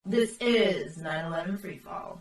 This is 9/11 Freefall.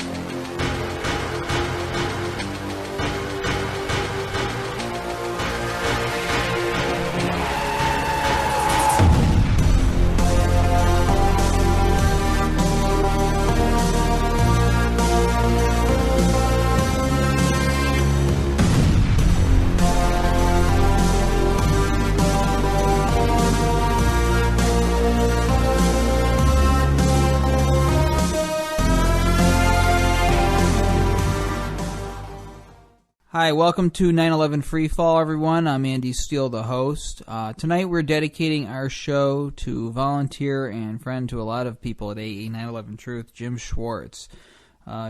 Hi, welcome to 9/11 Freefall, everyone. I'm Andy Steele, the host. Tonight we're dedicating our show to volunteer and friend to a lot of people at AE 9/11 Truth, Jim Swartz.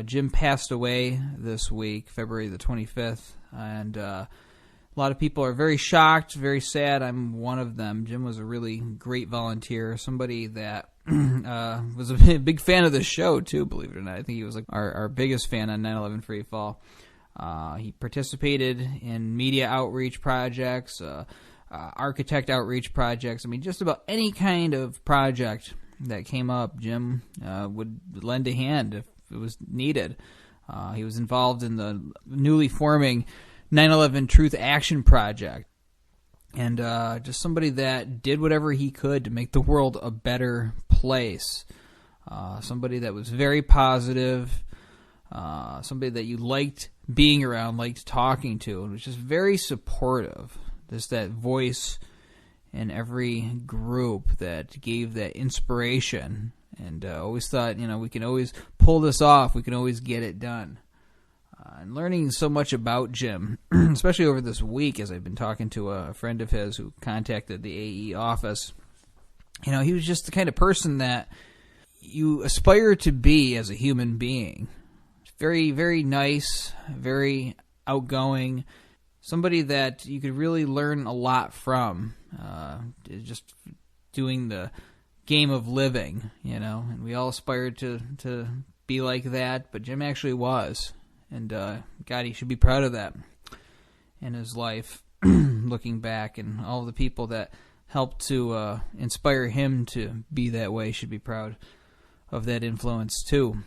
Jim passed away this week, February the 25th, and a lot of people are very shocked, very sad. I'm one of them. Jim was a really great volunteer, somebody that was a big fan of the show, too, believe it or not. I think he was like our biggest fan on 9/11 Freefall. He participated in media outreach projects, architect outreach projects. I mean, just about any kind of project that came up, Jim would lend a hand if it was needed. He was involved in the newly forming 9/11 Truth Action Project. And just somebody that did whatever he could to make the world a better place. Somebody that was very positive. Somebody that you liked being around, liked talking to, and was just very supportive. Just that voice in every group that gave that inspiration, and always thought, we can always pull this off, we can always get it done. And learning so much about Jim, especially over this week as I've been talking to a friend of his who contacted the AE office. He was just the kind of person that you aspire to be as a human being. Very, very nice, very outgoing, somebody that you could really learn a lot from, just doing the game of living, and we all aspired to be like that, but Jim actually was, and God, he should be proud of that in his life, looking back, and all the people that helped to inspire him to be that way should be proud of that influence too.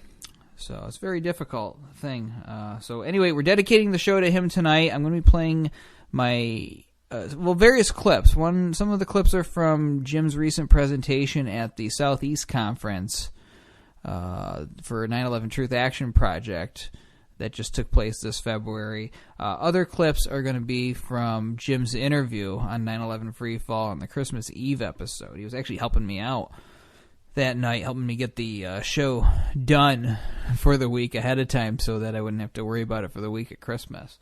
So it's a very difficult thing. So anyway, we're dedicating the show to him tonight. I'm going to be playing my, various clips. Some of the clips are from Jim's recent presentation at the Southeast Conference for 9/11 Truth Action Project that just took place this February. Other clips are going to be from Jim's interview on 9/11 Freefall on the Christmas Eve episode. He was actually helping me out that night, helping me get the show done for the week ahead of time so that I wouldn't have to worry about it for the week at Christmas.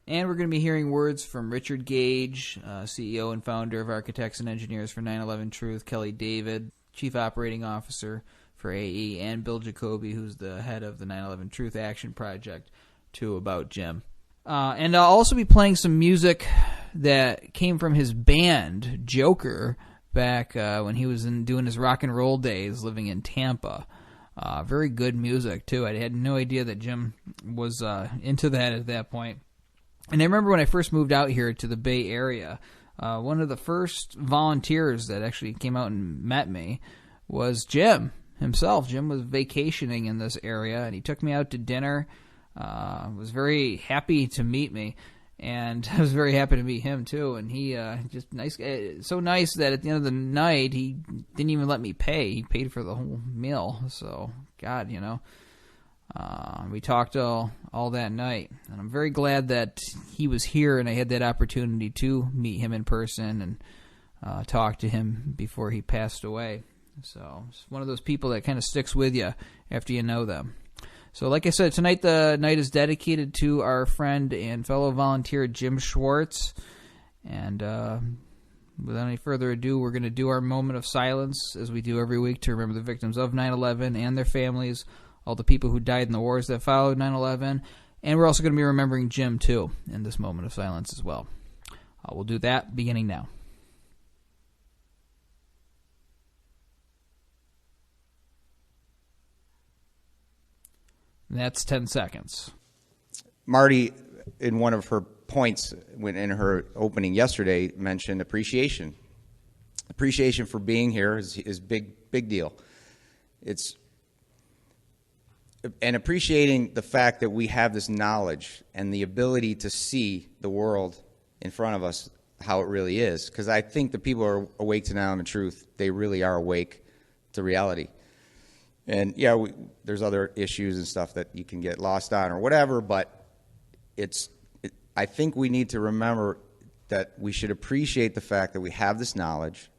And we're going to be hearing words from Richard Gage, CEO and founder of Architects and Engineers for 9/11 Truth, Kelly David, Chief Operating Officer for AE, and Bill Jacoby, who's the head of the 9/11 Truth Action Project, too, about Jim. And I'll also be playing some music that came from his band, Joker, back when he was doing his rock and roll days living in Tampa. Very good music, too. I had no idea that Jim was into that at that point. And I remember when I first moved out here to the Bay Area, one of the first volunteers that actually came out and met me was Jim himself. Jim was vacationing in this area, and he took me out to dinner. Was very happy to meet me. And I was very happy to meet him, too. And he, just nice, so nice that at the end of the night, he didn't even let me pay. He paid for the whole meal. So, God, we talked all that night. And I'm very glad that he was here and I had that opportunity to meet him in person and talk to him before he passed away. So, it's one of those people that kind of sticks with you after you know them. So like I said, tonight the night is dedicated to our friend and fellow volunteer Jim Swartz. And without any further ado, we're going to do our moment of silence, as we do every week, to remember the victims of 9/11 and their families, all the people who died in the wars that followed 9/11. And we're also going to be remembering Jim, too, in this moment of silence as well. We'll do that beginning now. That's 10 seconds. Marty, in one of her points in her opening yesterday, mentioned appreciation. Appreciation for being here is big deal. It's and appreciating the fact that we have this knowledge and the ability to see the world in front of us, how it really is. Because I think the people who are awake to now and the truth, they really are awake to reality. And yeah, there's other issues and stuff that you can get lost on or whatever, but I think we need to remember that we should appreciate the fact that we have this knowledge,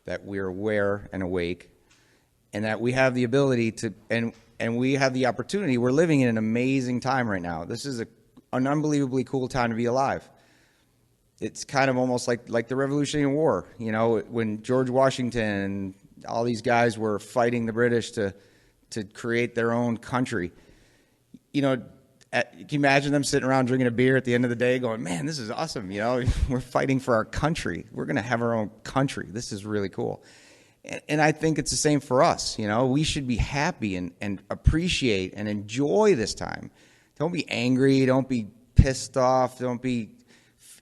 that we're aware and awake, and that we have the ability to, and we have the opportunity. We're living in an amazing time right now. This is an unbelievably cool time to be alive. It's kind of almost like the Revolutionary War, you know, when George Washington and all these guys were fighting the British to create their own country. You know, can you imagine them sitting around drinking a beer at the end of the day going, man, this is awesome. You know, we're fighting for our country. We're going to have our own country. This is really cool. And I think it's the same for us. You know, we should be happy and appreciate and enjoy this time. Don't be angry. Don't be pissed off. Don't be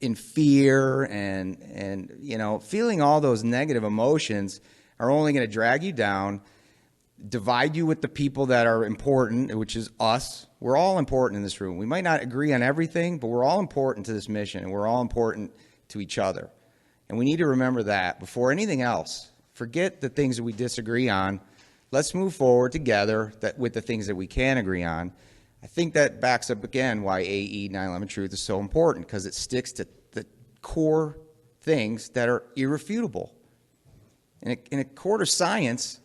in fear and you know, feeling all those negative emotions are only going to drag you down, divide you with the people that are important, which is us. We're all important in this room. We might not agree on everything, but we're all important to this mission, and we're all important to each other. And we need to remember that before anything else. Forget the things that we disagree on. Let's move forward together with the things that we can agree on. I think that backs up, again, why AE 9/11 Truth is so important, because it sticks to the core things that are irrefutable. In a court of science,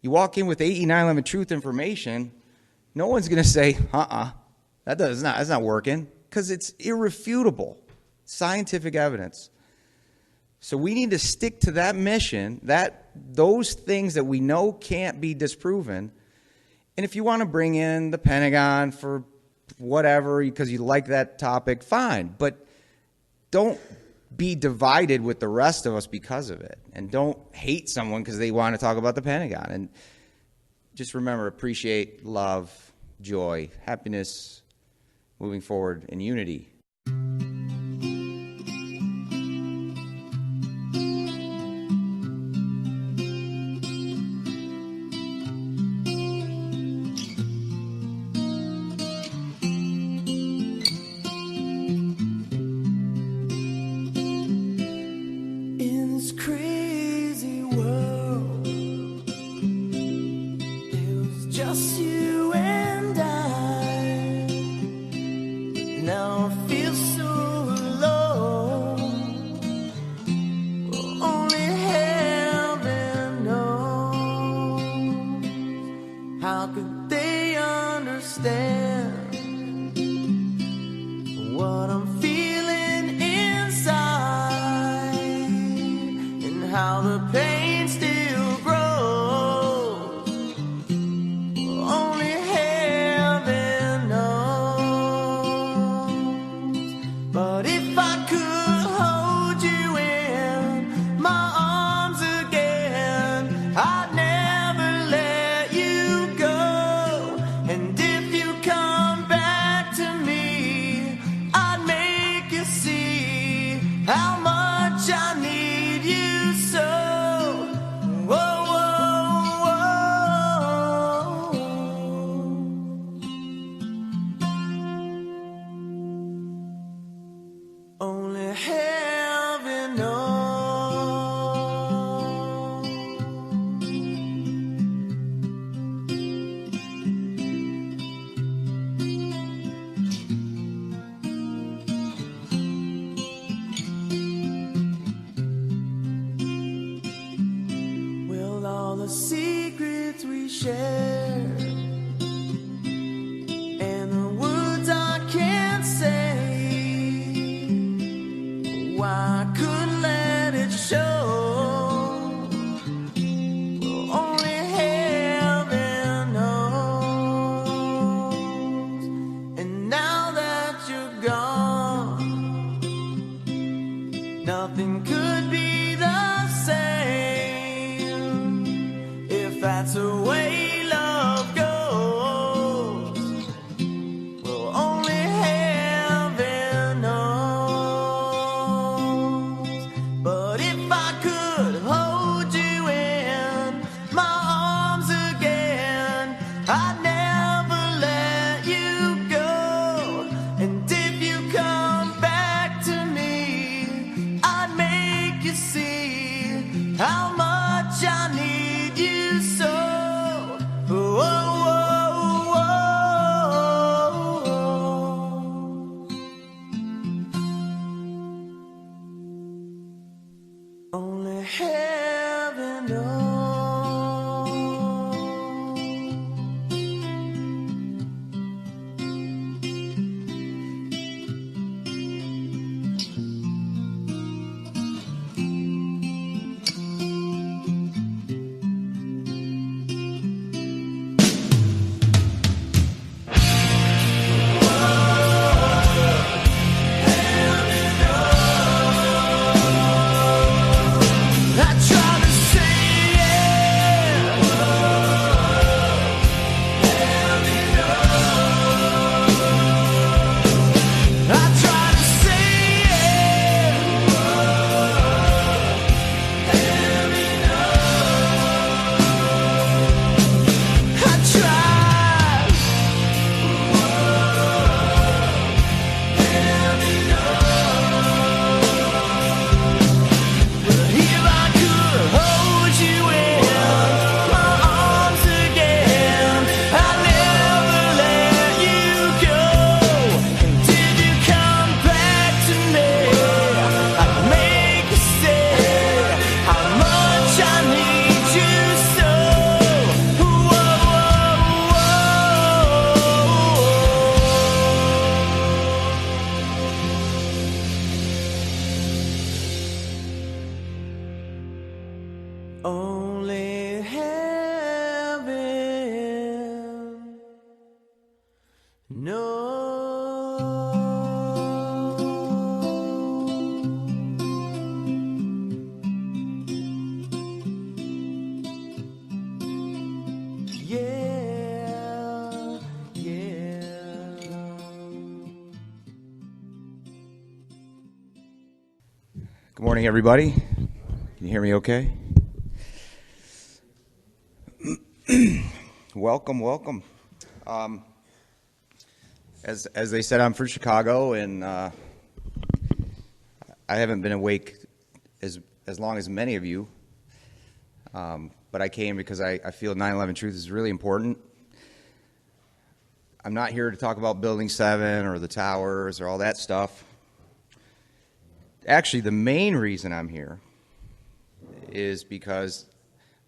you walk in with AE 9/11 Truth information, no one's going to say, that's not working, because it's irrefutable, scientific evidence. So we need to stick to that mission, those things that we know can't be disproven. And if you want to bring in the Pentagon for whatever, because you like that topic, fine. But don't be divided with the rest of us because of it. And don't hate someone because they want to talk about the Pentagon. And just remember, appreciate love, joy, happiness, moving forward in unity. Nothing could be the same if that's the way love goes. Well, only heaven knows. But if I could hold you in my arms again, I'd never Yeah, yeah. Good morning, everybody. Can you hear me okay? Welcome, welcome. As they said, I'm from Chicago, and I haven't been awake as long as many of you, but I came because I feel 9/11 Truth is really important. I'm not here to talk about Building 7 or the towers or all that stuff. Actually, the main reason I'm here is because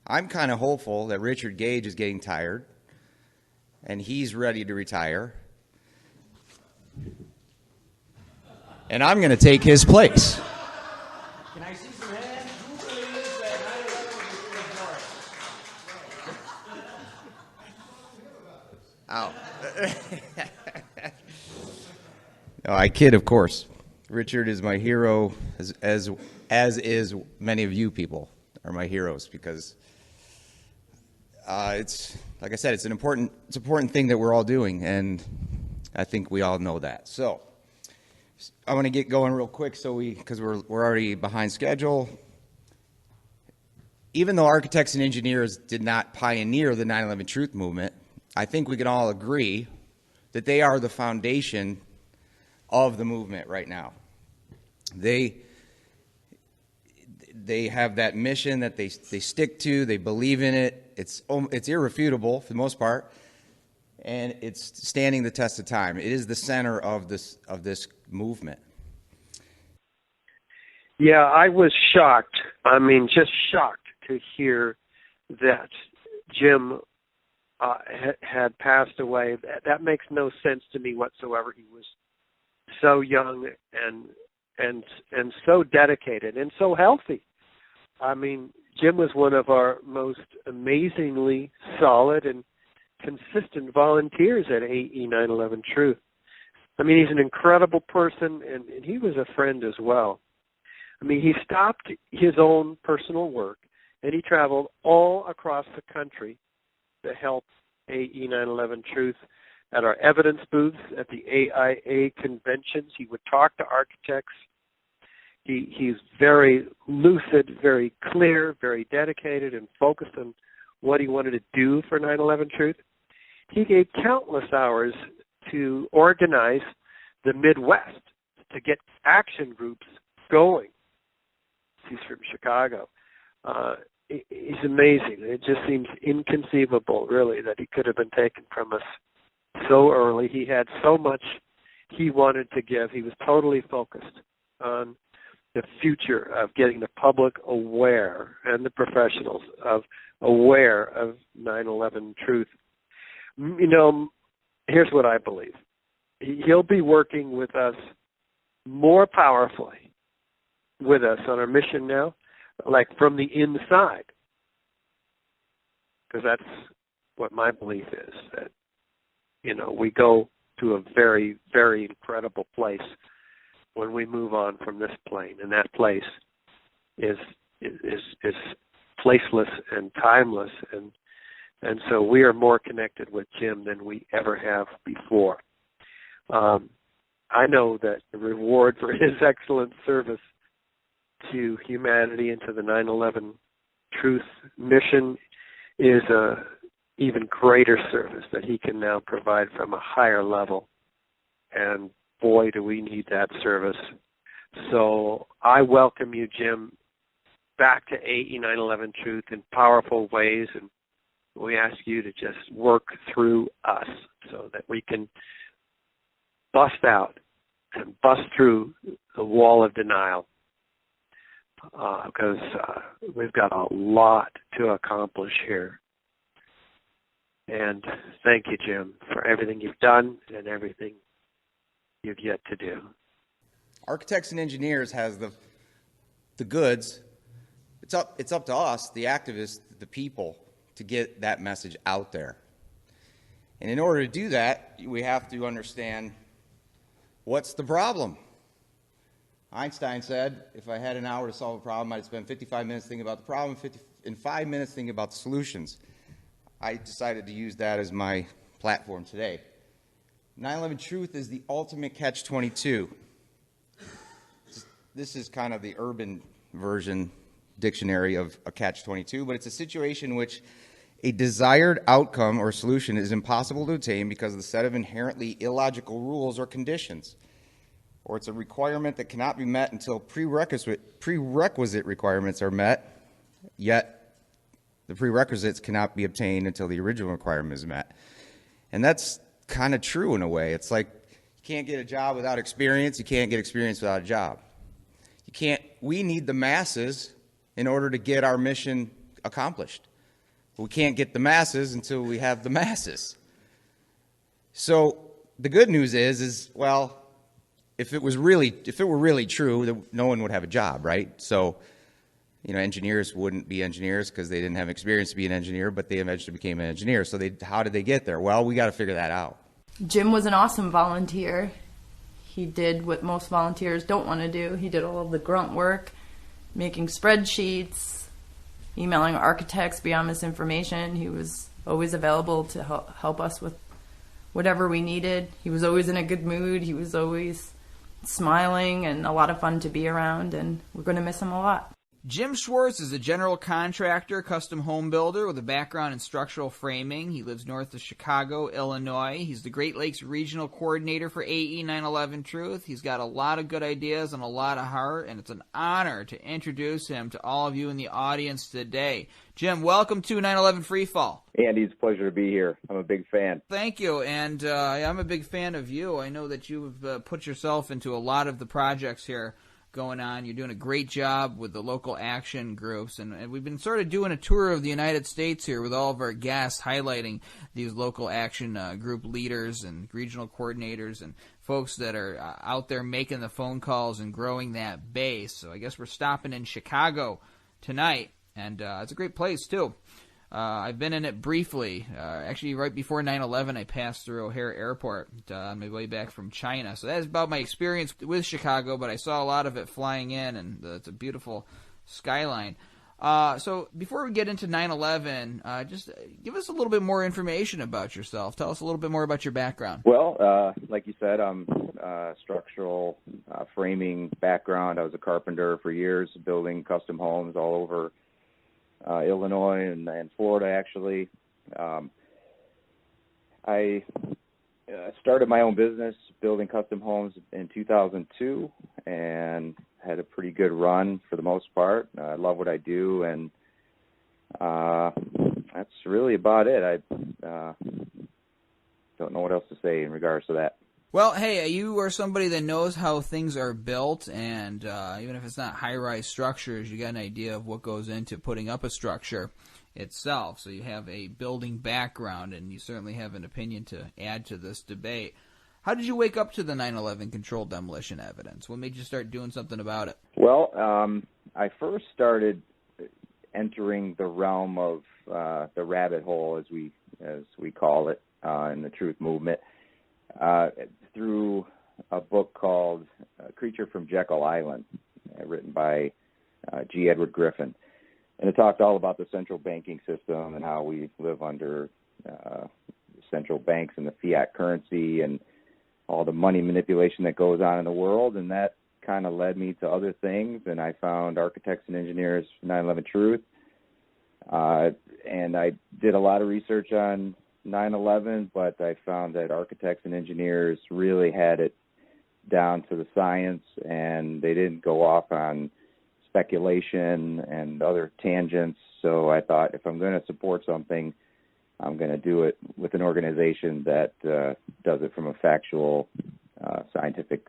I'm kind of hopeful that Richard Gage is getting tired and he's ready to retire. And I'm going to take his place. Can I see some hands? Who believes that 9/11 was important? Ow. No, I kid, of course. Richard is my hero, as is many of you people are my heroes, because it's, like I said, it's an important thing that we're all doing, and I think we all know that. So I want to get going real quick, because we're already behind schedule. Even though architects and engineers did not pioneer the 9/11 Truth movement, I think we can all agree that they are the foundation of the movement right now. They have that mission that they stick to. They believe in it. It's irrefutable for the most part, and it's standing the test of time. It is the center of this movement. Yeah, I was shocked. I mean, just shocked to hear that Jim had passed away. That makes no sense to me whatsoever. He was so young and so dedicated and so healthy. I mean, Jim was one of our most amazingly solid and consistent volunteers at AE 9/11 Truth. I mean, he's an incredible person, and he was a friend as well. I mean, he stopped his own personal work, and he traveled all across the country to help AE 9/11 Truth at our evidence booths, at the AIA conventions. He would talk to architects. He's very lucid, very clear, very dedicated, and focused on what he wanted to do for 9/11 Truth. He gave countless hours to organize the Midwest, to get action groups going. He's from Chicago. He's amazing. It just seems inconceivable, really, that he could have been taken from us so early. He had so much he wanted to give. He was totally focused on the future of getting the public aware and the professionals aware of 9/11 Truth. You know, here's what I believe. He'll be working with us more powerfully with us on our mission now, like from the inside, because that's what my belief is, that, you know, we go to a very, very incredible place when we move on from this plane, and that place is placeless and timeless, and so we are more connected with Jim than we ever have before. I know that the reward for his excellent service to humanity and to the 9/11 Truth mission is a even greater service that he can now provide from a higher level. And boy, do we need that service. So I welcome you, Jim, back to AE 9/11 Truth in powerful ways, and we ask you to just work through us so that we can bust out and bust through the wall of denial, because we've got a lot to accomplish here. And thank you, Jim, for everything you've done and everything you've yet to do. Architects and engineers has the goods. It's up to us, the activists, the people, to get that message out there. And in order to do that, we have to understand what's the problem. Einstein said, if I had an hour to solve a problem, I'd spend 55 minutes thinking about the problem, and 5 minutes thinking about the solutions. I decided to use that as my platform today. 9/11 Truth is the ultimate catch-22. This is kind of the urban version dictionary of a catch-22, but it's a situation in which a desired outcome or solution is impossible to attain because of the set of inherently illogical rules or conditions, or it's a requirement that cannot be met until prerequisite requirements are met, yet the prerequisites cannot be obtained until the original requirement is met. And that's kind of true in a way. It's like you can't get a job without experience. You can't get experience without a job. We need the masses in order to get our mission accomplished. We can't get the masses until we have the masses. So the good news is well, if it were really true, no one would have a job, right? So, engineers wouldn't be engineers because they didn't have experience to be an engineer, but they eventually became an engineer. So how did they get there? Well, we got to figure that out. Jim was an awesome volunteer. He did what most volunteers don't want to do. He did all of the grunt work, making spreadsheets, emailing architects beyond misinformation. He was always available to help us with whatever we needed. He was always in a good mood. He was always smiling and a lot of fun to be around, and we're going to miss him a lot. Jim Swartz is a general contractor, custom home builder with a background in structural framing. He lives north of Chicago, Illinois. He's the Great Lakes Regional Coordinator for AE 9/11 Truth. He's got a lot of good ideas and a lot of heart, and it's an honor to introduce him to all of you in the audience today. Jim, welcome to 9/11 Freefall. Andy, it's a pleasure to be here. I'm a big fan. Thank you, and I'm a big fan of you. I know that you've put yourself into a lot of the projects here going on. You're doing a great job with the local action groups, and we've been sort of doing a tour of the United States here with all of our guests, highlighting these local action group leaders and regional coordinators and folks that are out there making the phone calls and growing that base. So I guess we're stopping in Chicago tonight, and it's a great place too. I've been in it briefly. Actually, right before 9/11, I passed through O'Hare Airport on my way back from China. So that is about my experience with Chicago, but I saw a lot of it flying in, and it's a beautiful skyline. So before we get into 9/11, just give us a little bit more information about yourself. Tell us a little bit more about your background. Well, like you said, I'm structural framing background. I was a carpenter for years, building custom homes all over Illinois and Florida, actually. I started my own business building custom homes in 2002 and had a pretty good run for the most part. I love what I do, and that's really about it. I don't know what else to say in regards to that. Well, hey, you are somebody that knows how things are built, and even if it's not high-rise structures, you got an idea of what goes into putting up a structure itself. So you have a building background, and you certainly have an opinion to add to this debate. How did you wake up to the 9/11 controlled demolition evidence? What made you start doing something about it? Well, I first started entering the realm of the rabbit hole, as we call it, in the truth movement, through a book called Creature from Jekyll Island, written by G. Edward Griffin. And it talked all about the central banking system and how we live under central banks and the fiat currency and all the money manipulation that goes on in the world. And that kind of led me to other things. And I found Architects and Engineers 9/11 Truth. And I did a lot of research on 9/11, but I found that Architects and Engineers really had it down to the science, and they didn't go off on speculation and other tangents. So I thought, if I'm going to support something, I'm going to do it with an organization that does it from a factual, scientific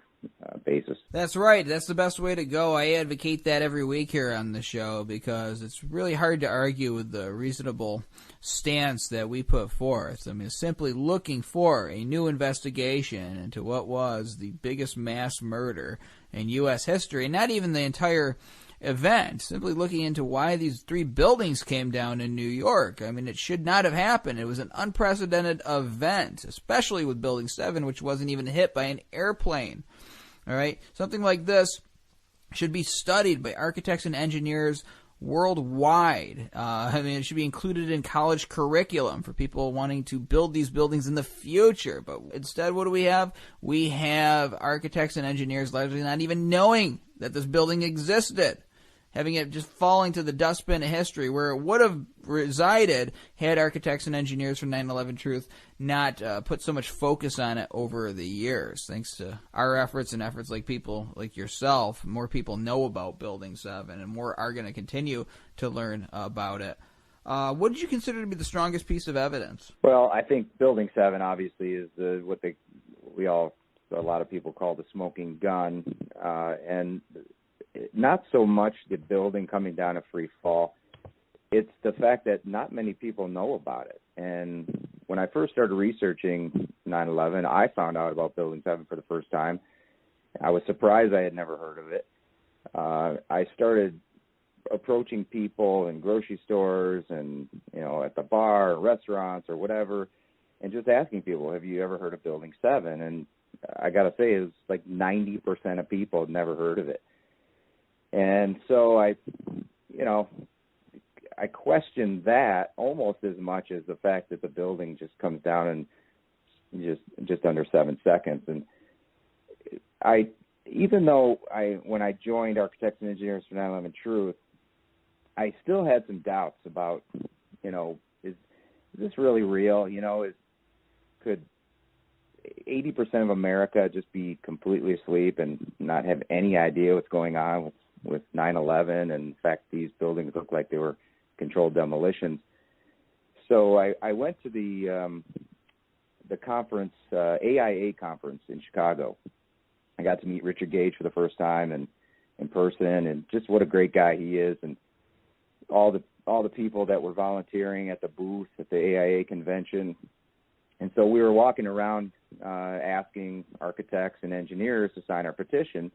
basis. That's right. That's the best way to go. I advocate that every week here on the show because it's really hard to argue with the reasonable stance that we put forth. I mean, simply looking for a new investigation into what was the biggest mass murder in U.S. history, and not even the entire event, simply looking into why these 3 buildings came down in New York. I mean, it should not have happened. It was an unprecedented event, especially with Building 7, which wasn't even hit by an airplane. All right? Something like this should be studied by architects and engineers worldwide. I mean, it should be included in college curriculum for people wanting to build these buildings in the future. But instead, what do we have? We have architects and engineers largely not even knowing that this building existed, having it just falling to the dustbin of history where it would have resided had architects and engineers from 9/11 Truth not put so much focus on it over the years. Thanks to our efforts and efforts like people like yourself, more people know about Building 7, and more are going to continue to learn about it. What did you consider to be the strongest piece of evidence? Well, I think Building 7 obviously is what a lot of people call the smoking gun, and not so much the building coming down a free fall. It's the fact that not many people know about it. And when I first started researching 9/11, I found out about Building 7 for the first time. I was surprised I had never heard of it. I started approaching people in grocery stores and, at the bar or restaurants or whatever, and just asking people, have you ever heard of Building 7? And I got to say, it was like 90% of people had never heard of it. And so I questioned that almost as much as the fact that the building just comes down in just under 7 seconds. And when I joined Architects and Engineers for 9/11 Truth, I still had some doubts about, is this really real? Could 80% of America just be completely asleep and not have any idea what's going on with 9/11? And in fact, these buildings look like they were controlled demolitions. So I went to the conference, AIA conference in Chicago. I got to meet Richard Gage for the first time and in person, and just what a great guy he is, and all the people that were volunteering at the booth at the AIA convention. And so we were walking around asking architects and engineers to sign our petition.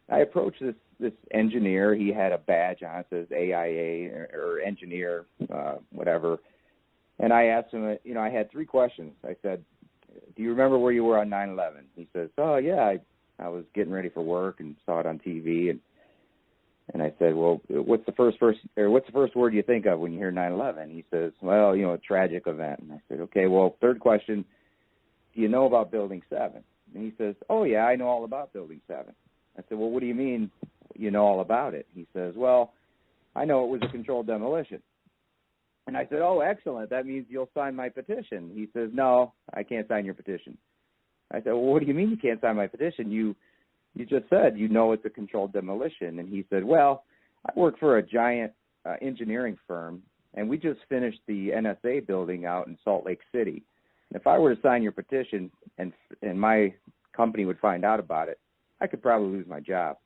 I approached this engineer. He had a badge on it that says AIA or engineer, whatever. And I asked him, I had 3 questions. I said, do you remember where you were on 9/11? He says, oh, yeah, I was getting ready for work and saw it on TV. And I said, well, what's the first word you think of when you hear 9/11? He says, well, a tragic event. And I said, okay, well, 3rd question, do you know about Building 7? And he says, oh, yeah, I know all about Building 7. I said, well, what do you mean you know all about it? He says, well, I know it was a controlled demolition. And I said, oh, excellent. That means you'll sign my petition. He says, no, I can't sign your petition. I said, well, what do you mean you can't sign my petition? You just said you know it's a controlled demolition. And he said, well, I work for a giant engineering firm, and we just finished the NSA building out in Salt Lake City. And if I were to sign your petition and my company would find out about it, I could probably lose my job.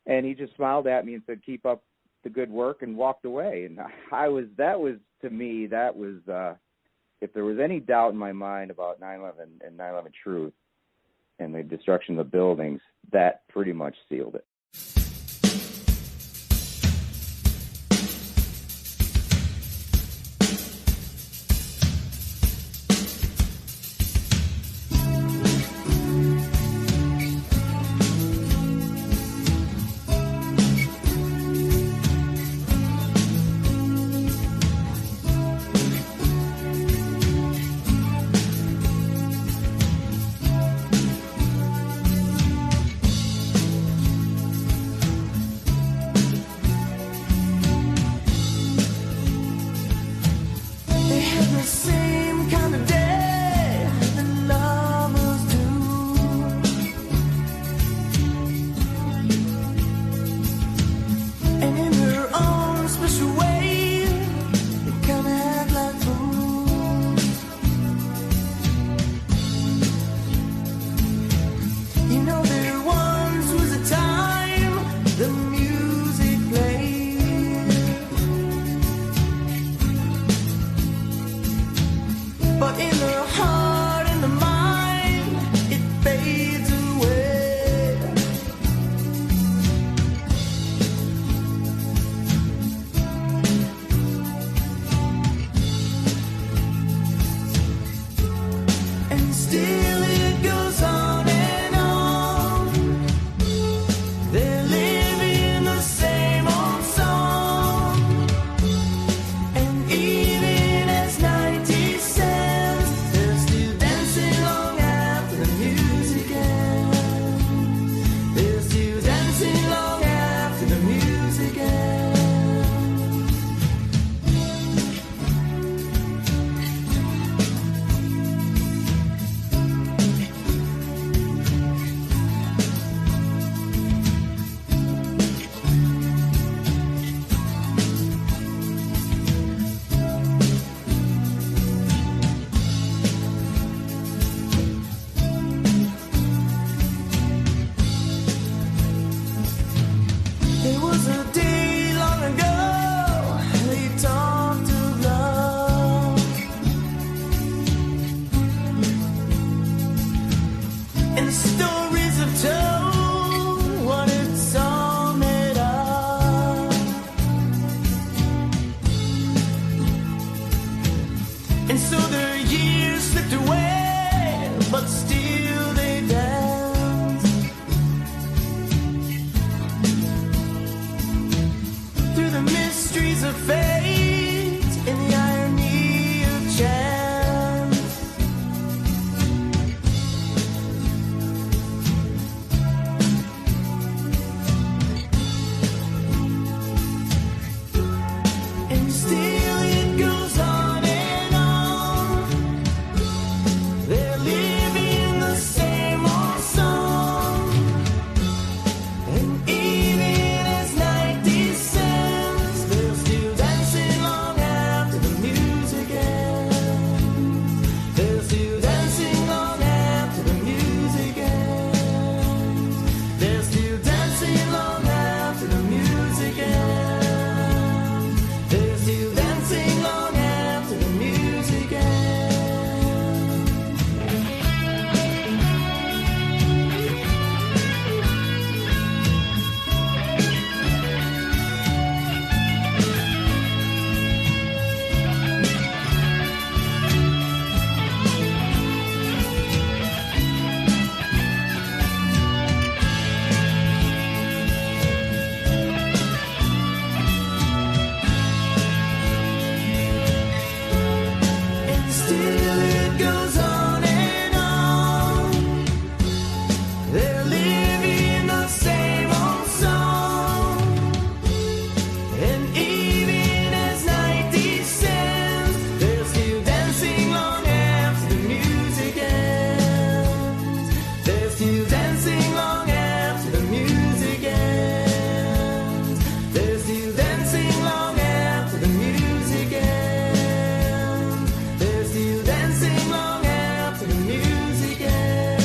And he just smiled at me and said, keep up the good work, and walked away. And to me, if there was any doubt in my mind about 9/11 and 9/11 Truth and the destruction of the buildings, that pretty much sealed it. And so the years slipped away, but still they dance through the mysteries of fate and the irony of chance. And still it goes on and on. They're living the same old song. And even as night descends, they're still dancing long after the music ends. They're still dancing long after the music ends. They're still dancing long after the music ends. They're still dancing long after the music ends. And still it goes on and on. They're living the same old song. And even as night descends, they're still dancing long after the music ends. They're still dancing long after the music ends. They're still dancing long after the music ends. They're still dancing long after the music ends.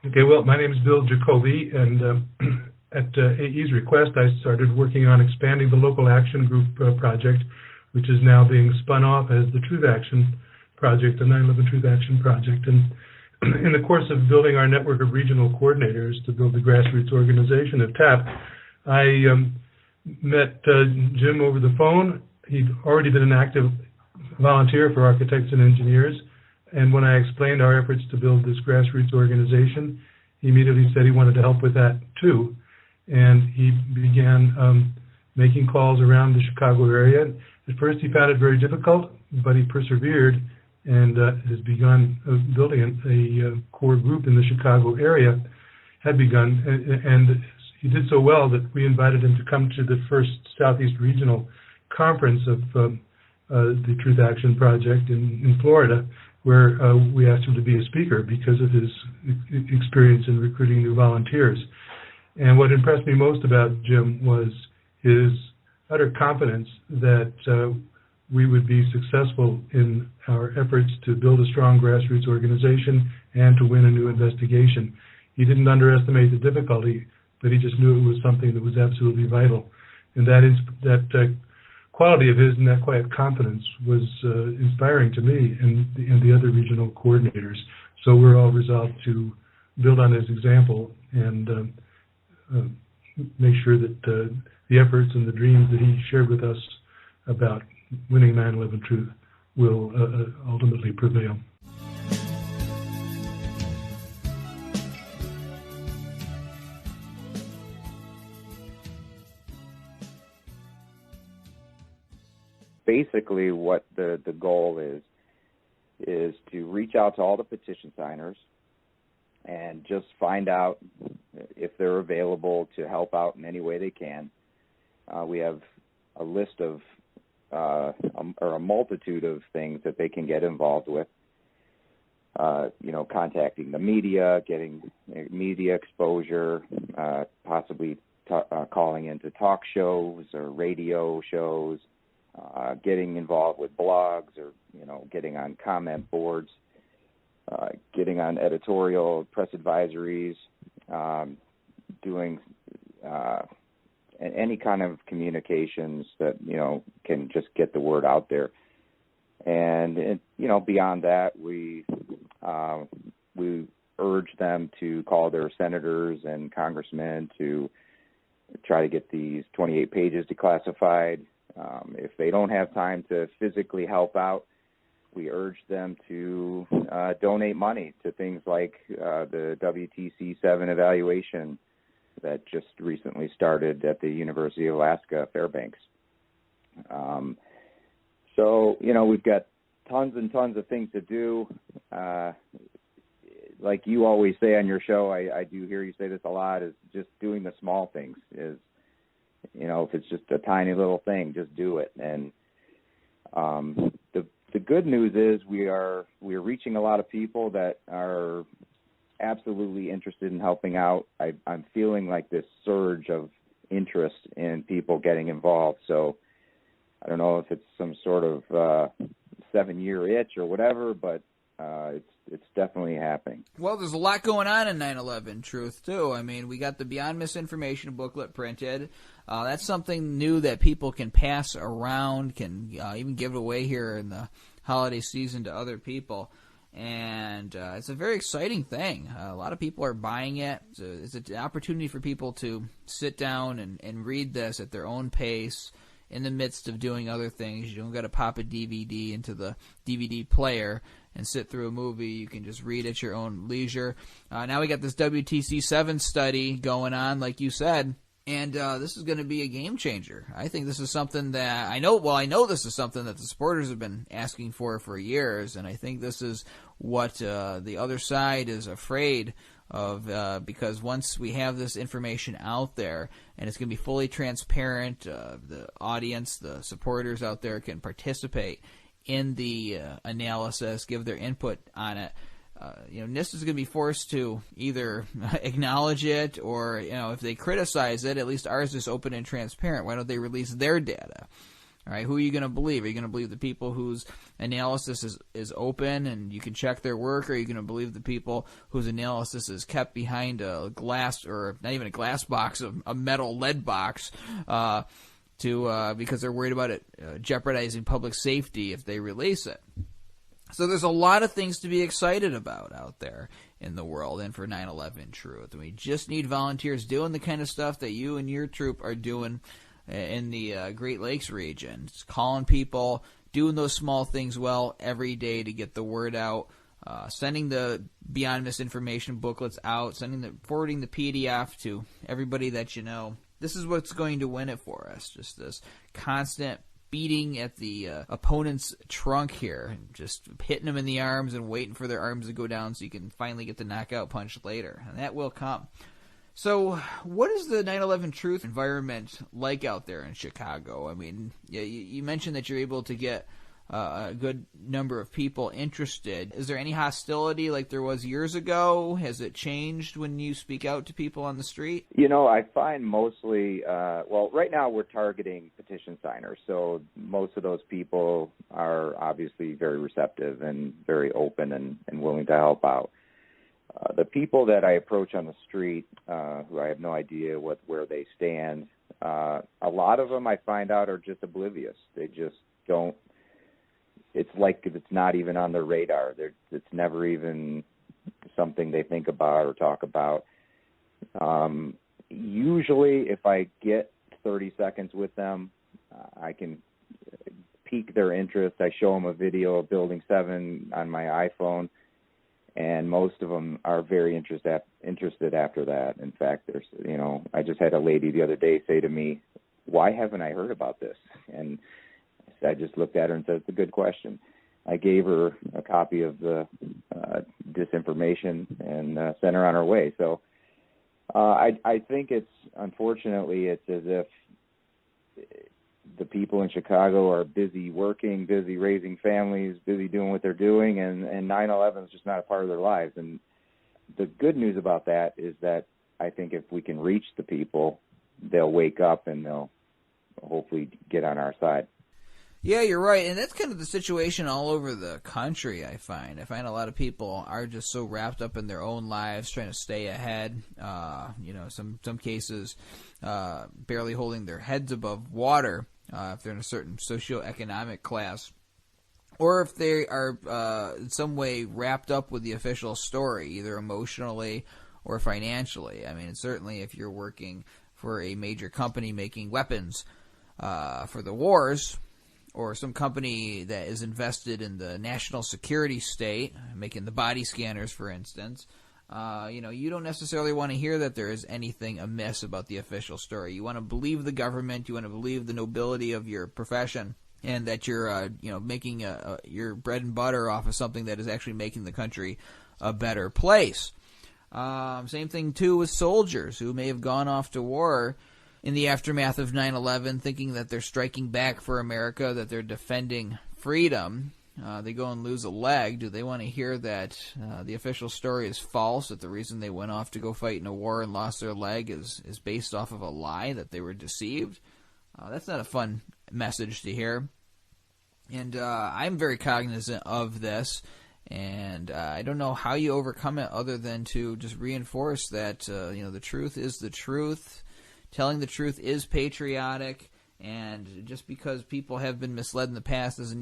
Okay, well, my name is Bill Jacoby, and at AE's request, I started working on expanding the local action group project, which is now being spun off as the Truth Action Project, the 9/11 Truth Action Project. And in the course of building our network of regional coordinators to build the grassroots organization of TAP, I met Jim over the phone. He'd already been an active volunteer for architects and engineers. And when I explained our efforts to build this grassroots organization, he immediately said he wanted to help with that too. And he began making calls around the Chicago area. At first he found it very difficult, but he persevered and has begun building a core group in the Chicago area, had begun. And he did so well that we invited him to come to the first Southeast Regional Conference of the Truth Action Project in Florida, where we asked him to be a speaker because of his experience in recruiting new volunteers. And what impressed me most about Jim was his utter confidence that we would be successful in our efforts to build a strong grassroots organization and to win a new investigation. He didn't underestimate the difficulty, but he just knew it was something that was absolutely vital. And that quality of his and that quiet confidence was inspiring to me and the other regional coordinators. So we're all resolved to build on his example and make sure that the efforts and the dreams that he shared with us about winning 9/11 Truth will ultimately prevail. Basically, what the goal is to reach out to all the petition signers and just find out if they're available to help out in any way they can. We have a list of or a multitude of things that they can get involved with. Contacting the media, getting media exposure, possibly calling into talk shows or radio shows, getting involved with blogs or, getting on comment boards, getting on editorial press advisories, doing any kind of communications that, can just get the word out there. And beyond that, we urge them to call their senators and congressmen to try to get these 28 pages declassified. If they don't have time to physically help out, we urge them to donate money to things like the WTC-7 evaluation that just recently started at the University of Alaska, Fairbanks. So, we've got tons and tons of things to do. Like you always say on your show, I do hear you say this a lot, is just doing the small things. Is, if it's just a tiny little thing, just do it. And the good news is we're reaching a lot of people that are absolutely interested in helping out. I'm feeling like this surge of interest in people getting involved. So I don't know if it's some sort of 7-year itch or whatever, but it's definitely happening. Well, there's a lot going on in 9/11 Truth, too. I mean, we got the Beyond Misinformation booklet printed. That's something new that people can pass around, can even give away here in the holiday season to other people. And it's a very exciting thing. A lot of people are buying it. It's an opportunity for people to sit down and read this at their own pace in the midst of doing other things. You don't got to pop a DVD into the DVD player and sit through a movie. You can just read at your own leisure. Now we got this WTC-7 study going on, like you said, and this is going to be a game changer. I think this is something that I know this is something that the supporters have been asking for years, and I think this is what the other side is afraid of, because once we have this information out there and it's going to be fully transparent, the audience, the supporters out there can participate in the analysis, give their input on it. NIST is going to be forced to either acknowledge it or, if they criticize it, at least ours is open and transparent. Why don't they release their data? All right, who are you going to believe? Are you going to believe the people whose analysis is open and you can check their work, or are you going to believe the people whose analysis is kept behind a glass, or not even a glass box, a metal lead box, because they're worried about it jeopardizing public safety if they release it? So there's a lot of things to be excited about out there in the world and for 9/11 Truth. And we just need volunteers doing the kind of stuff that you and your troop are doing in the Great Lakes region. It's calling people, doing those small things well every day to get the word out, sending the Beyond Misinformation booklets out, forwarding the PDF to everybody that you know. This is what's going to win it for us, just this constant beating at the opponent's trunk here, and just hitting them in the arms and waiting for their arms to go down so you can finally get the knockout punch later. And that will come. So what is the 9/11 Truth environment like out there in Chicago? I mean, you mentioned that you're able to get a good number of people interested. Is there any hostility like there was years ago? Has it changed when you speak out to people on the street? I find mostly, right now we're targeting petition signers, so most of those people are obviously very receptive and very open and willing to help out. The people that I approach on the street, who I have no idea where they stand, a lot of them I find out are just oblivious. They just don't. It's like it's not even on their radar. It's never even something they think about or talk about. Usually, if I get 30 seconds with them, I can pique their interest. I show them a video of Building 7 on my iPhone, and most of them are very interested after that. In fact, I just had a lady the other day say to me, "Why haven't I heard about this?" And I just looked at her and said, "It's a good question." I gave her a copy of the disinformation and sent her on her way. So I think unfortunately, it's as if the people in Chicago are busy working, busy raising families, busy doing what they're doing, and 9/11 is just not a part of their lives. And the good news about that is that I think if we can reach the people, they'll wake up and they'll hopefully get on our side. Yeah, you're right, and that's kind of the situation all over the country, I find. I find a lot of people are just so wrapped up in their own lives, trying to stay ahead, some cases barely holding their heads above water if they're in a certain socioeconomic class, or if they are in some way wrapped up with the official story, either emotionally or financially. I mean, certainly if you're working for a major company making weapons for the wars, or some company that is invested in the national security state, making the body scanners, for instance, you don't necessarily want to hear that there is anything amiss about the official story. You want to believe the government, you want to believe the nobility of your profession, and that you're, making your bread and butter off of something that is actually making the country a better place. Same thing, too, with soldiers who may have gone off to war in the aftermath of 9/11, thinking that they're striking back for America, that they're defending freedom. They go and lose a leg. Do they want to hear that the official story is false, that the reason they went off to go fight in a war and lost their leg is based off of a lie, that they were deceived? That's not a fun message to hear. And I'm very cognizant of this, and I don't know how you overcome it other than to just reinforce that the truth is the truth. Telling the truth is patriotic, and just because people have been misled in the past doesn't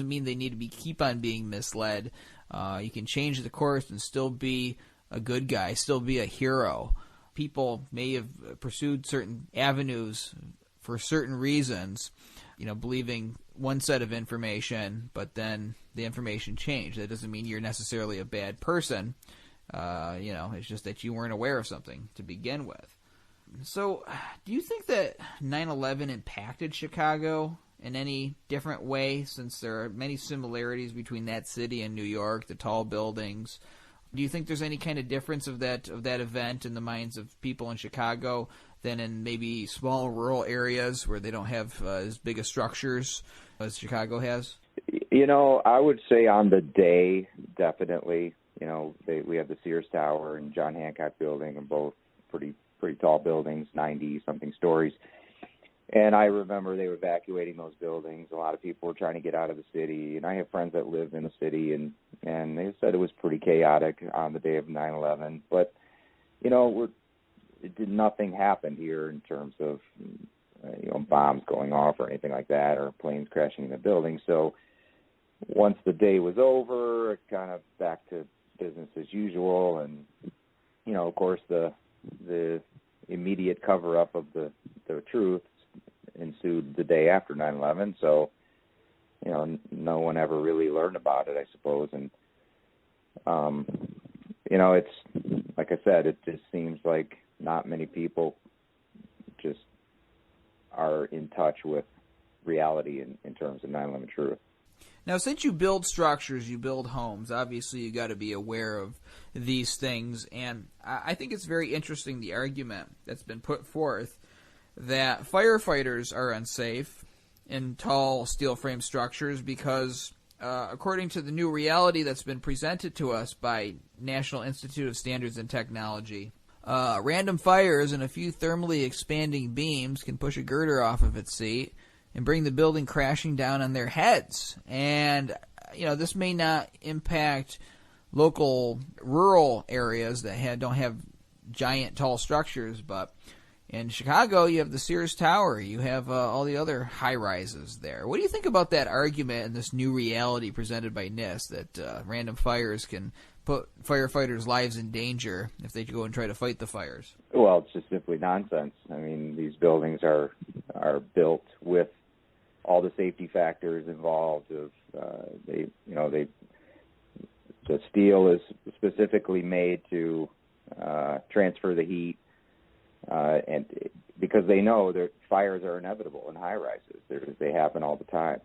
mean they need to keep on being misled. You can change the course and still be a good guy, still be a hero. People may have pursued certain avenues for certain reasons, believing one set of information, but then the information changed. That doesn't mean you're necessarily a bad person. It's just that you weren't aware of something to begin with. So, do you think that 9/11 impacted Chicago in any different way, since there are many similarities between that city and New York, the tall buildings? Do you think there's any kind of difference of that event in the minds of people in Chicago than in maybe small rural areas where they don't have as big a structures as Chicago has? I would say on the day, definitely. We have the Sears Tower and John Hancock Building, and both pretty tall buildings, 90-something stories. And I remember they were evacuating those buildings. A lot of people were trying to get out of the city. And I have friends that live in the city, and they said it was pretty chaotic on the day of 9/11. But, nothing happened here in terms of, bombs going off or anything like that, or planes crashing in the building. So once the day was over, kind of back to business as usual. And, of course, the immediate cover-up of the truth ensued the day after 9/11, so no one ever really learned about it, I suppose. And it's like I said, it just seems like not many people just are in touch with reality in terms of 9/11 truth. Now, since you build structures, you build homes, obviously you got to be aware of these things, and I think it's very interesting, the argument that's been put forth that firefighters are unsafe in tall steel frame structures because, according to the new reality that's been presented to us by National Institute of Standards and Technology, random fires and a few thermally expanding beams can push a girder off of its seat and bring the building crashing down on their heads. And, this may not impact local rural areas that don't have giant tall structures, but in Chicago you have the Sears Tower, you have all the other high-rises there. What do you think about that argument and this new reality presented by NIST that random fires can put firefighters' lives in danger if they go and try to fight the fires? Well, it's just simply nonsense. I mean, these buildings are built with all the safety factors involved. Of the steel is specifically made to transfer the heat, and because they know that fires are inevitable in high rises. They happen all the time.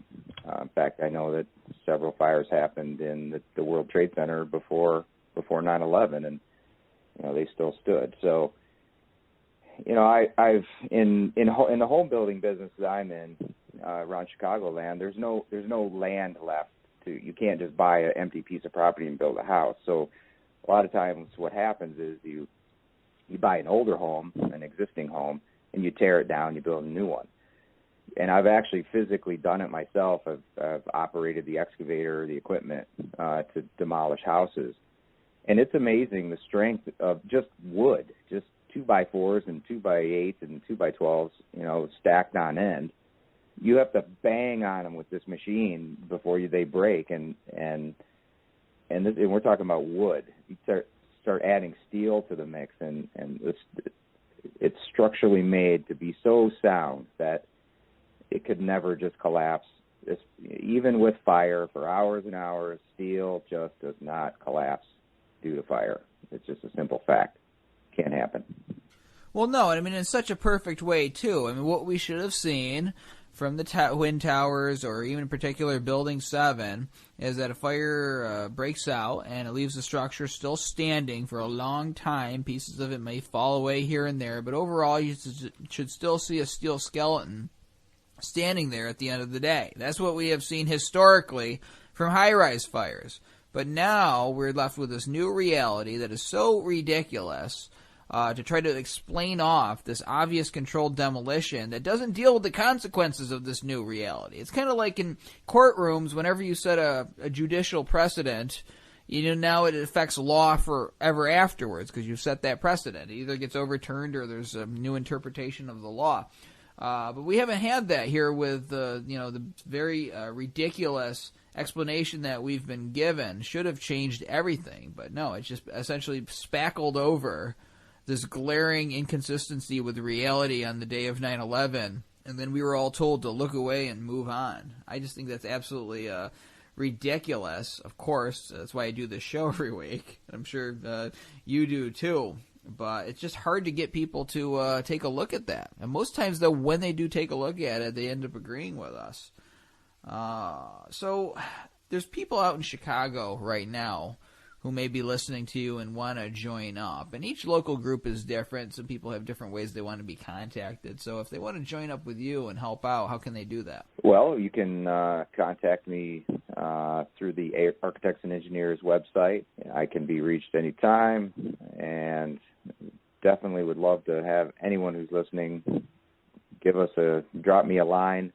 In fact, I know that several fires happened in the World Trade Center before 9/11, and they still stood. So, I've in the home building business that I'm in around Chicagoland, there's no land left. You can't just buy an empty piece of property and build a house. So a lot of times what happens is you buy an older home, an existing home, and you tear it down, you build a new one. and I've actually physically done it myself. I've operated the excavator, the equipment to demolish houses. And it's amazing the strength of just wood, just 2x4s and 2x8s and 2x12s, stacked on end. You have to bang on them with this machine before they break, and we're talking about wood. You start adding steel to the mix, and it's structurally made to be so sound that it could never just collapse. Even with fire for hours and hours, steel just does not collapse due to fire. It's just a simple fact. Can't happen. Well, no, I mean, in such a perfect way, too. I mean, what we should have seen from the Twin Towers, or even in particular Building 7, is that a fire breaks out and it leaves the structure still standing for a long time. Pieces of it may fall away here and there, but overall you should still see a steel skeleton standing there at the end of the day. That's what we have seen historically from high-rise fires. But now we're left with this new reality that is so ridiculous to try to explain off this obvious controlled demolition that doesn't deal with the consequences of this new reality. It's kind of like in courtrooms, whenever you set a judicial precedent, now it affects law forever afterwards because you've set that precedent. It either gets overturned or there's a new interpretation of the law. But we haven't had that here with the very ridiculous explanation that we've been given. Should have changed everything, but no, it's just essentially spackled over this glaring inconsistency with reality on the day of 9/11, and then we were all told to look away and move on. I just think that's absolutely ridiculous. Of course, that's why I do this show every week. I'm sure you do too. But it's just hard to get people to take a look at that. And most times, though, when they do take a look at it, they end up agreeing with us. So there's people out in Chicago right now who may be listening to you and want to join up. And each local group is different. Some people have different ways they want to be contacted. So if they want to join up with you and help out, how can they do that? Well, you can contact me through the Architects and Engineers website. I can be reached anytime, and definitely would love to have anyone who's listening drop me a line.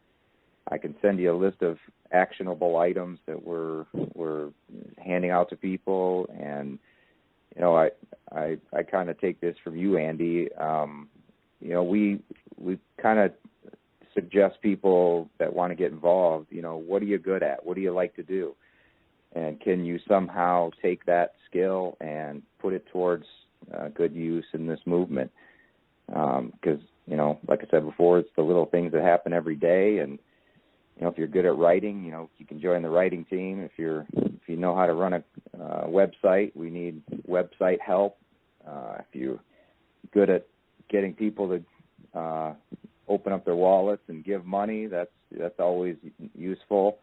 I can send you a list of actionable items that we're handing out to people, and I kind of take this from you, Andy. We kind of suggest people that want to get involved. What are you good at? What do you like to do? And can you somehow take that skill and put it towards good use in this movement? Because like I said before, it's the little things that happen every day, and if you're good at writing, you can join the writing team. If you know how to run a website, we need website help. If you're good at getting people to open up their wallets and give money, that's always useful.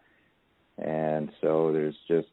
And so there's just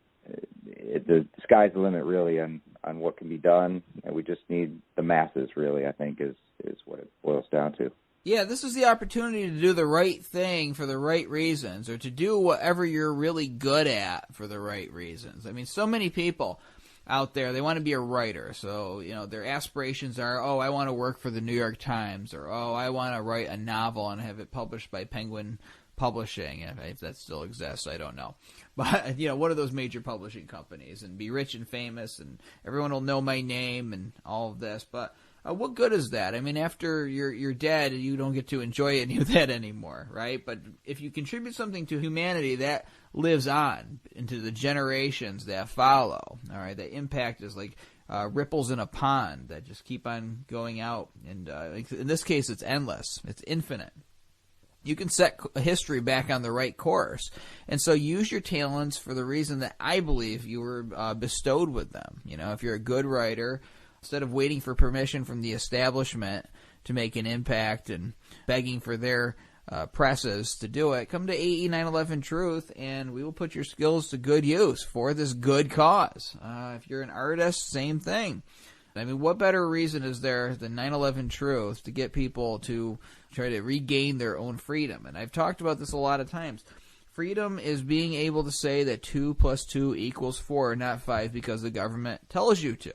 the sky's the limit really on what can be done, and we just need the masses really, I think, is what it boils down to. Yeah, this is the opportunity to do the right thing for the right reasons, or to do whatever you're really good at for the right reasons. I mean, so many people out there, they want to be a writer. So, their aspirations are, I want to work for the New York Times, or, I want to write a novel and have it published by Penguin Publishing. If that still exists, I don't know. But, one of those major publishing companies, and be rich and famous, and everyone will know my name and all of this. But what good is that? I mean, after you're dead, you don't get to enjoy any of that anymore, right? But if you contribute something to humanity, that lives on into the generations that follow, all right? The impact is like ripples in a pond that just keep on going out. And in this case, it's endless. It's infinite. You can set history back on the right course. And so use your talents for the reason that I believe you were bestowed with them. If you're a good writer, instead of waiting for permission from the establishment to make an impact and begging for their presses to do it, come to AE 9/11 Truth, and we will put your skills to good use for this good cause. If you're an artist, same thing. I mean, what better reason is there than 9/11 Truth to get people to try to regain their own freedom? And I've talked about this a lot of times. Freedom is being able to say that 2 + 2 = 4, not 5, because the government tells you to.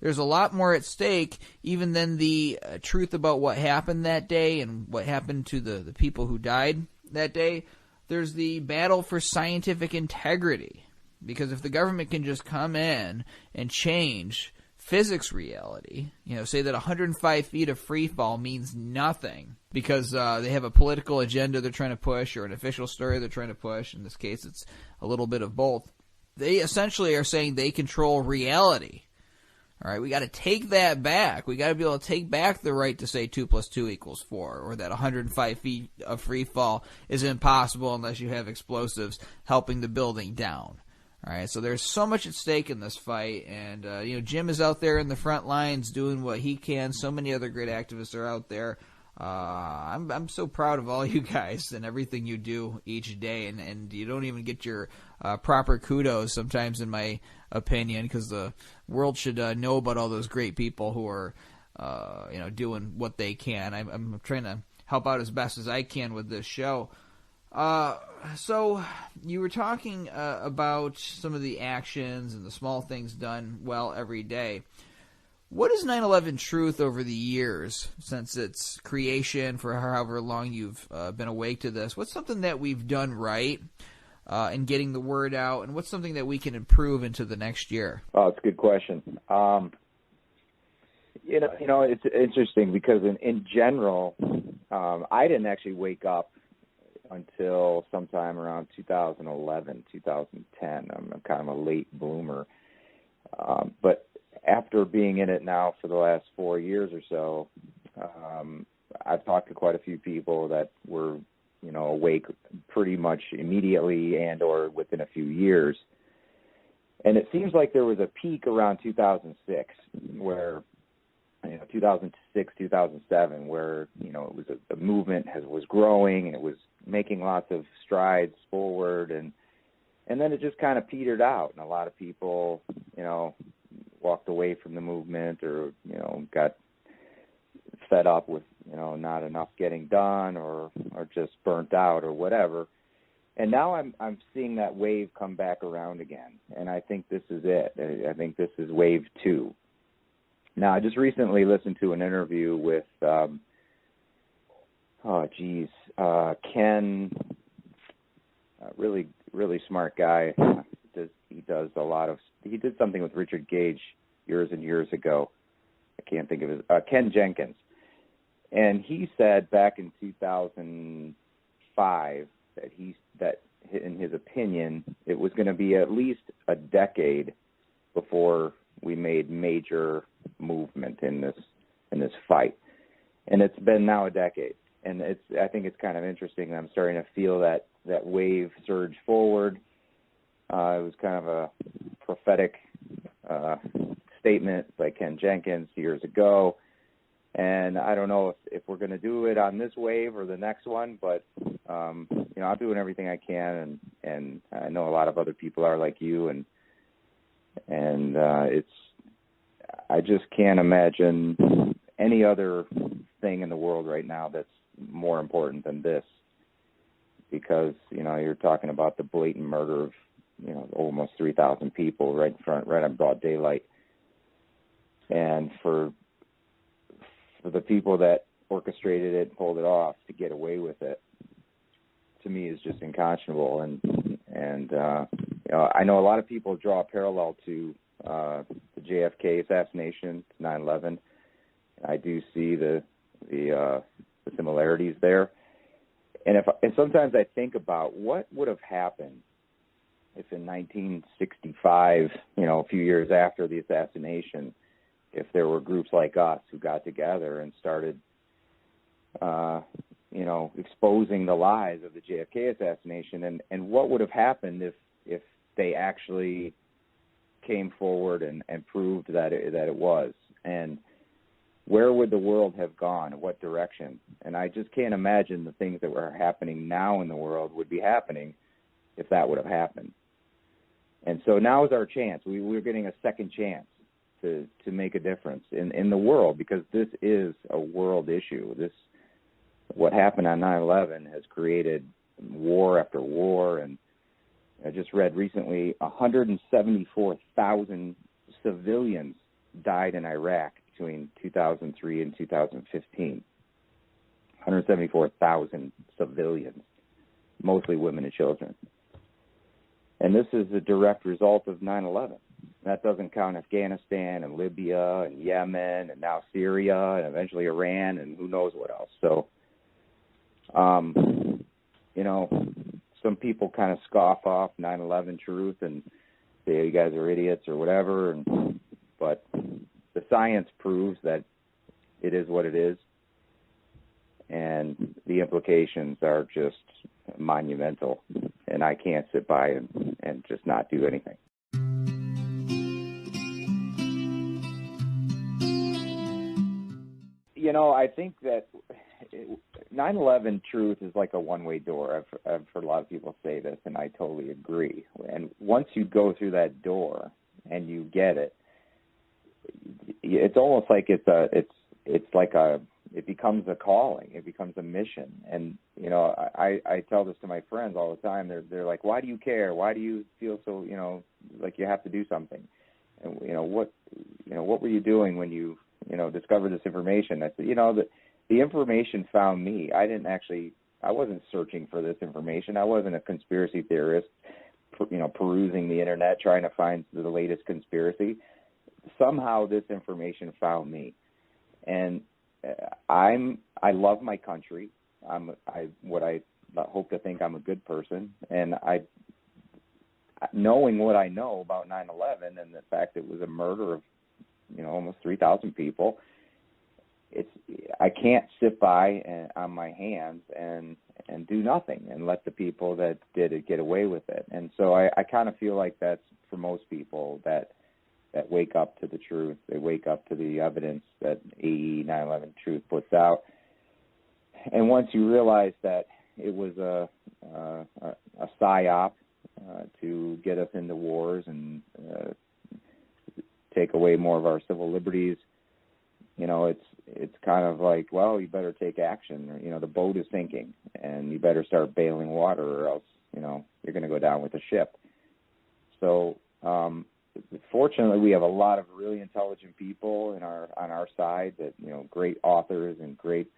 there's a lot more at stake even than the truth about what happened that day and what happened to the people who died that day. There's the battle for scientific integrity, because if the government can just come in and change physics reality, say that 105 feet of free fall means nothing because they have a political agenda they're trying to push or an official story they're trying to push. In this case, it's a little bit of both. They essentially are saying they control reality. All right, we got to take that back. We got to be able to take back the right to say 2 + 2 = 4, or that 105 feet of free fall is impossible unless you have explosives helping the building down. All right, so there's so much at stake in this fight, and Jim is out there in the front lines doing what he can. So many other great activists are out there. I'm so proud of all you guys and everything you do each day, and you don't even get your proper kudos sometimes, in my opinion, because the world should know about all those great people who are doing what they can. I'm trying to help out as best as I can with this show. So you were talking about some of the actions and the small things done well every day. What is 9/11 Truth over the years, since its creation, for however long you've been awake to this? What's something that we've done right in getting the word out, and what's something that we can improve into the next year? Oh, it's a good question. It's interesting because in general, I didn't actually wake up until sometime around 2011, 2010. I'm kind of a late bloomer. But after being in it now for the last 4 years or so, I've talked to quite a few people that were, awake pretty much immediately and or within a few years. And it seems like there was a peak around 2006 where, 2006, 2007, where, it was the movement was growing and it was making lots of strides forward, and then it just kind of petered out, and a lot of people, walked away from the movement, or got fed up with not enough getting done, or just burnt out, or whatever. And now I'm seeing that wave come back around again, and I think this is it. I think this is wave 2. Now, I just recently listened to an interview with Ken, really smart guy. He did something with Richard Gage years and years ago. I can't think of his, Ken Jenkins. And he said back in 2005 that in his opinion, it was going to be at least a decade before we made major movement in this fight. And it's been now a decade. And I think it's kind of interesting. I'm starting to feel that wave surge forward. It was kind of a prophetic statement by Ken Jenkins years ago. And I don't know if we're going to do it on this wave or the next one, but I'm doing everything I can, and I know a lot of other people are like you, and I just can't imagine any other thing in the world right now that's more important than this, because you're talking about the blatant murder of almost 3,000 people right on broad daylight, and for the people that orchestrated it and pulled it off to get away with it, to me is just unconscionable. And I know a lot of people draw a parallel to the JFK assassination, 9/11. I do see the similarities there. And sometimes I think about what would have happened if in 1965, a few years after the assassination, if there were groups like us who got together and started, exposing the lies of the JFK assassination, and what would have happened if they actually came forward and proved that it was, and where would the world have gone? What direction? And I just can't imagine the things that were happening now in the world would be happening if that would have happened. And so now is our chance. We're getting a second chance to make a difference in the world, because this is a world issue. What happened on 9/11 has created war after war, and I just read recently 174,000 civilians died in Iraq between 2003 and 2015. 174,000 civilians, mostly women and children. And this is a direct result of 9/11. That doesn't count Afghanistan and Libya and Yemen and now Syria and eventually Iran and who knows what else. So, you know, some people kind of scoff off 9/11 truth and say you guys are idiots or whatever, but the science proves that it is what it is, and the implications are just monumental, and I can't sit by and just not do anything. You know, I think that 9/11 truth is like a one-way door. I've heard a lot of people say this, and I totally agree. And once you go through that door and you get it, it's almost like it becomes a calling. It becomes a mission. And you know, I tell this to my friends all the time. They're like, "Why do you care? Why do you feel so, you know, like you have to do something?" And what were you doing when you discovered this information? I said, the information found me. I wasn't searching for this information. I wasn't a conspiracy theorist, perusing the internet trying to find the latest conspiracy. Somehow this information found me, and I love my country. I hope to think I'm a good person, and knowing what I know about 9/11 and the fact it was a murder of almost 3,000 people, I can't sit by on my hands and do nothing and let the people that did it get away with it. And so I kind of feel like that's for most people that wake up to the truth. They wake up to the evidence that AE 9/11 Truth puts out. And once you realize that it was a psyop to get us into wars and take away more of our civil liberties, it's kind of like, well, you better take action. The boat is sinking, and you better start bailing water, or else you're going to go down with the ship. So fortunately, we have a lot of really intelligent people on our side, that great authors and great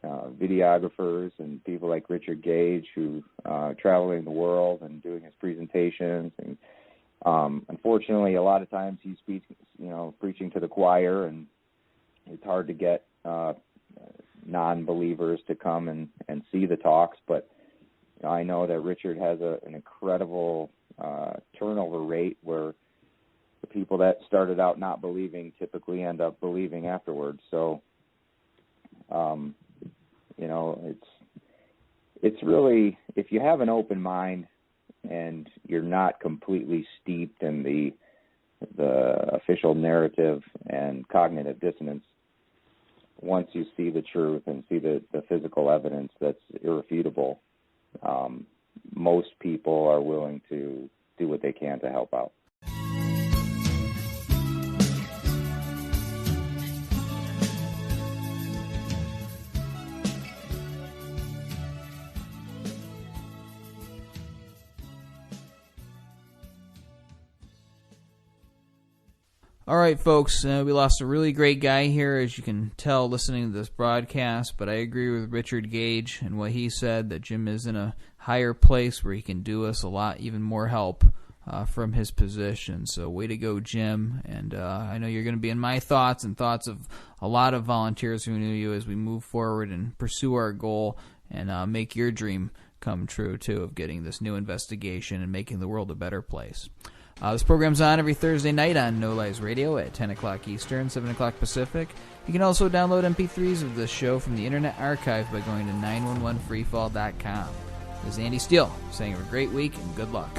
videographers and people like Richard Gage, who traveling the world and doing his presentations. And unfortunately, a lot of times he speaks, preaching to the choir, and it's hard to get non-believers to come and see the talks. But I know that Richard has an incredible turnover rate, where the people that started out not believing typically end up believing afterwards. So, it's really, if you have an open mind and you're not completely steeped in the official narrative and cognitive dissonance, once you see the truth and see the physical evidence that's irrefutable, most people are willing to do what they can to help out. All right, folks, we lost a really great guy here, as you can tell listening to this broadcast, but I agree with Richard Gage and what he said, that Jim is in a higher place where he can do us a lot, even more help from his position. So way to go, Jim, and I know you're going to be in my thoughts and thoughts of a lot of volunteers who knew you as we move forward and pursue our goal and make your dream come true, too, of getting this new investigation and making the world a better place. This program's on every Thursday night on No Lies Radio at 10 o'clock Eastern, 7 o'clock Pacific. You can also download MP3s of this show from the Internet Archive by going to 911freefall.com. This is Andy Steele saying have a great week and good luck.